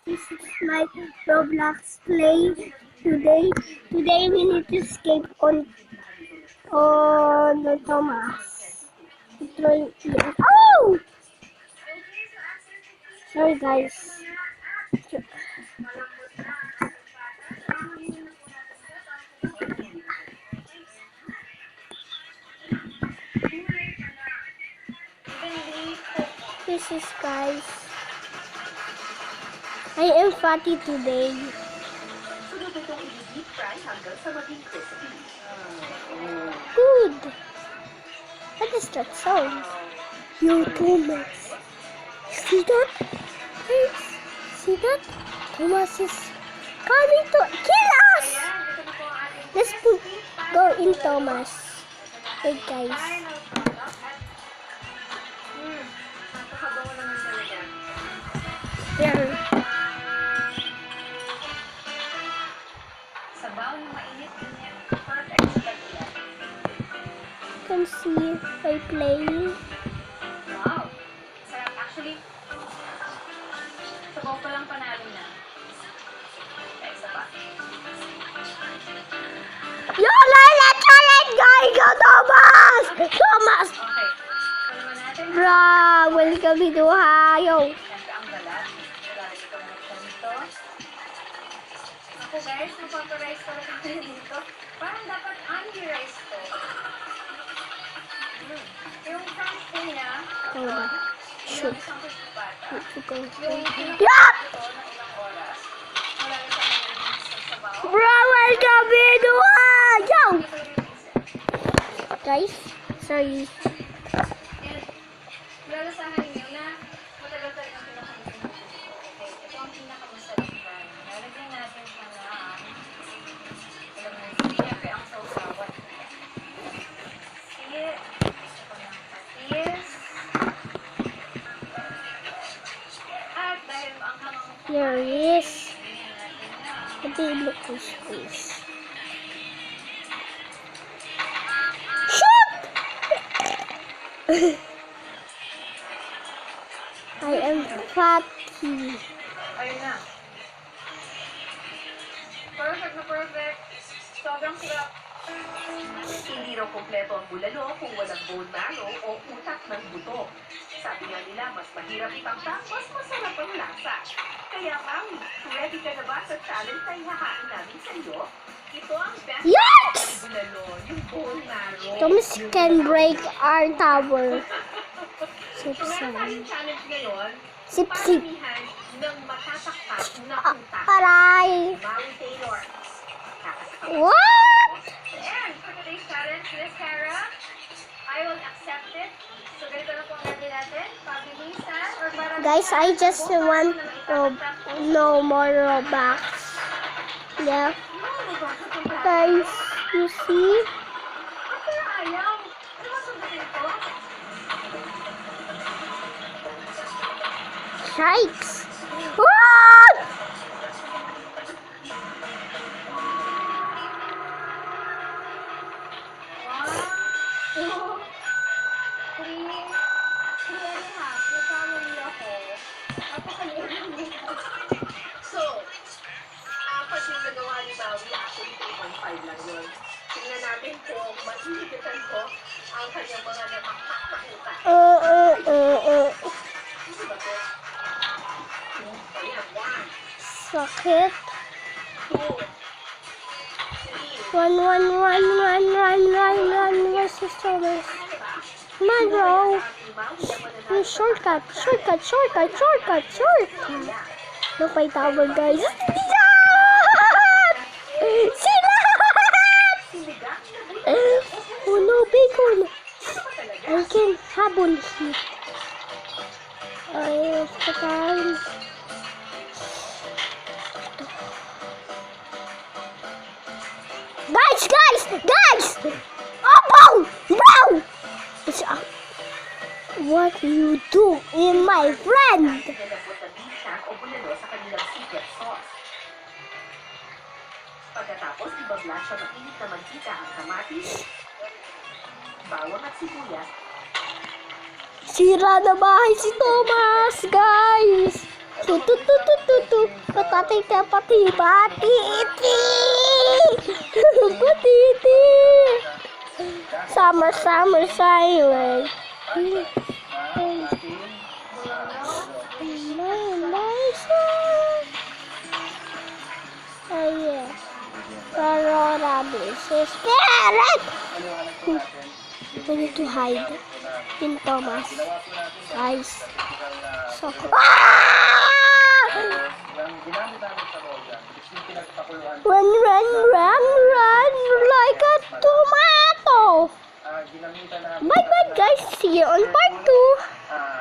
This is my Roblox play today. Today we need to escape on the Thomas. Oh! Sorry guys. This is guys. I am fatty today. Good. What is that sound? Yo, Thomas. See that? Guys, see that? Thomas is coming to kill us. Let's go in Thomas. Hey guys. Yan. You can see I play. Wow! Sarap. Actually, sabaw pa lang panalo na. Kaya isa pa. Yo, Lala challenge! Go, Thomas! Thomas! Okay. So naman natin. Bro, welcome to Ohio. Siyempre ang balat. Lalagay ko muna siya dito. Ako guys, magpaparize ko lang dito. Parang dapat under-rice to. Yung front po niya, Shoot. isang kutsipata. Yup! Ito ng ilang oras. Wala na siya sabaw. Bro, welcome to Ohio! Guys, sorry. And lalasahan niyo na matagal tayo ang pinakamasarap. Okay, ito ang pinakamasarap ba. Lalagyan natin siya na alam mo, siyempre ang sausawan. Sige, gusto ko ng patis. At dahil ang hamang Here is. natin na, Ito yung look this face. Shoot! I am fatty. ayun na. Perfect na perfect. Sobrang sarap. Hindi raw kompleto ang bulalo kung walang bone marrow o utak ng buto. Sabi nga nila, mas mahirap itamtak, mas masarap ang lasa. Kaya mami, ready ka na ba sa challenge na ihahain namin sa iyo? Ito ang best Yes! bulalo, yung bone marrow. Thomas can break our tower. So meron Sip-sip. tayong challenge ngayon, Sip-sip. paramihan ng matataktak na utak. Aray! Maui Taylor. What? And for today's challenge, Miss Hera, I will accept it. So ganito na po ang gagawin natin. Pabilisan or para Guys, I just want no more Robux. Yeah. Guys, you see? Pero ayaw. Ano ba sundutin ko? Strikes. What? So, apat yung nagawa ni Maui, actually 3.5 lang yun. Tingnan natin kung masihigatan ko ang kanyang mga nataktak na utak. Hindi ba to? Ayan, 1, Sakit. 2, 3, Run. Versus Thomas. Come on, bro. Yung shortcut. Look my tower, guys. Oh no, bacon. I can habol it. Ay, pagkain. Guys! Oh, bro! What you do in my friend? nilabot na bisyak o bulalo sa kanilang secret sauce. Pagkatapos, ibabla siya ng init na mantika ang kamatis, bawang at sibuyas. Sira na bahay si Thomas, guys! Tutututututu. Patiti. Patiti. Summer silent. Oh yeah. Aurora, this is scared. We need to hide in Thomas' eyes. So, run like a tomato. Bye guys. See you on part 2.